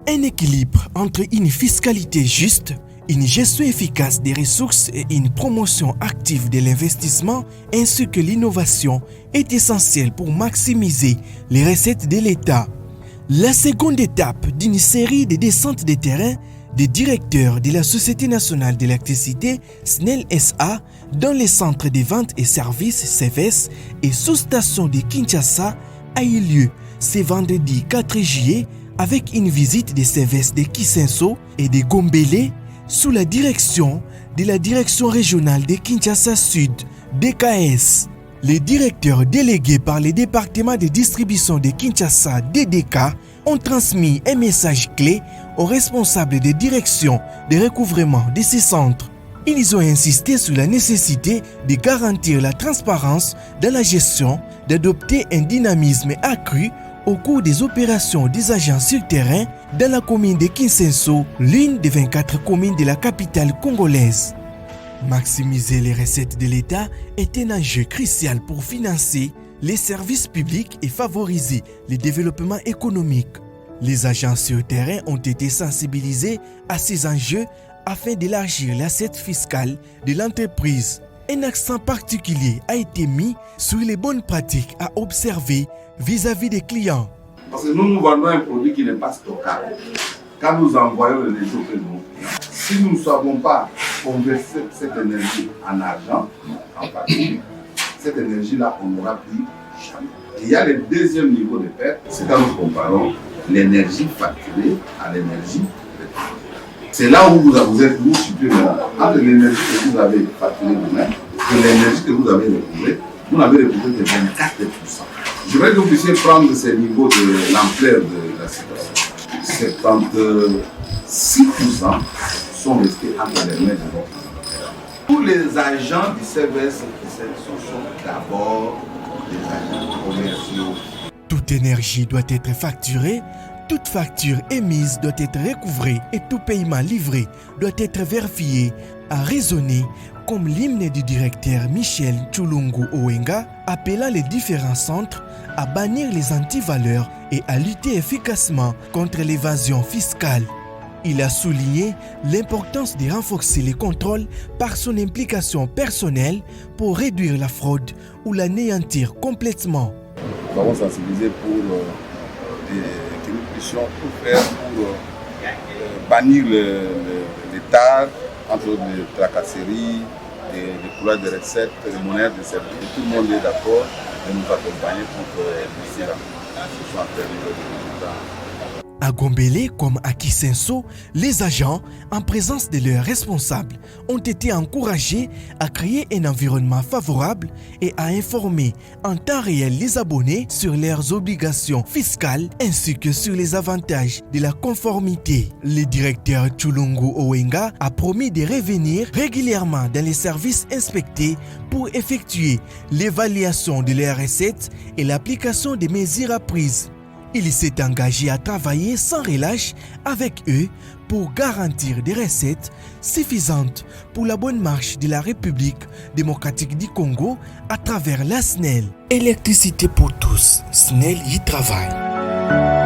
Un équilibre entre une fiscalité juste, une gestion efficace des ressources et une promotion active de l'investissement ainsi que l'innovation est essentiel pour maximiser les recettes de l'État. La seconde étape d'une série de descentes de terrain des directeurs de la Société nationale d'électricité SNEL SA dans les centres de vente et services CVS et sous-stations de Kinshasa a eu lieu ce vendredi 4 juillet avec une visite des CVS de Kisenso et de Gombele sous la direction de la direction régionale de Kinshasa Sud, DKS. Les directeurs délégués par le département de distribution de Kinshasa, DDK, ont transmis un message clé aux responsables des directions de recouvrement de ces centres. Ils ont insisté sur la nécessité de garantir la transparence dans la gestion, d'adopter un dynamisme accru au cours des opérations des agents sur terrain dans la commune de Kinsenso, l'une des 24 communes de la capitale congolaise. Maximiser les recettes de l'État est un enjeu crucial pour financer les services publics et favoriser le développement économique. Les agents sur terrain ont été sensibilisés à ces enjeux afin d'élargir l'assiette fiscale de l'entreprise. Un accent particulier a été mis sur les bonnes pratiques à observer vis-à-vis des clients. Parce que nous vendons un produit qui n'est pas stockable. Quand nous envoyons les autres clients, si nous ne savons pas convertir cette énergie en argent, en papier, cette énergie-là, on n'aura plus jamais. Et il y a le deuxième niveau de perte, c'est quand nous comparons l'énergie facturée à l'énergie récupérée. C'est là où vous êtes vous situé entre l'énergie que vous avez facturée vous-même et l'énergie que vous avez recouvrée. Vous n'avez recouvré que 24%. Je voudrais que vous puissiez prendre ces niveaux de l'ampleur de la situation. 76% sont restés entre les mains de votre ministère. Tous les agents du CVS sont d'abord des agents commerciaux. Toute énergie doit être facturée, toute facture émise doit être recouvrée et tout paiement livré doit être vérifié, a raisonné comme l'hymne du directeur Michel Tshulungu Owenga, appelant les différents centres à bannir les antivaleurs et à lutter efficacement contre l'évasion fiscale. Il a souligné l'importance de renforcer les contrôles par son implication personnelle pour réduire la fraude ou l'anéantir complètement. Nous avons sensibilisé pour que nous puissions tout faire pour bannir l'État entre les tracasseries, les couleurs de recettes, les monnaies de services. Tout le monde est d'accord de nous accompagner pour que d'ici là, ce soit en termes de résultats. À Gombele comme à Kisenso, les agents, en présence de leurs responsables, ont été encouragés à créer un environnement favorable et à informer en temps réel les abonnés sur leurs obligations fiscales ainsi que sur les avantages de la conformité. Le directeur Tshulungu Owenga a promis de revenir régulièrement dans les services inspectés pour effectuer l'évaluation de leurs recettes et l'application des mesures prises. Il s'est engagé à travailler sans relâche avec eux pour garantir des recettes suffisantes pour la bonne marche de la République démocratique du Congo à travers la SNEL. Électricité pour tous, SNEL y travaille.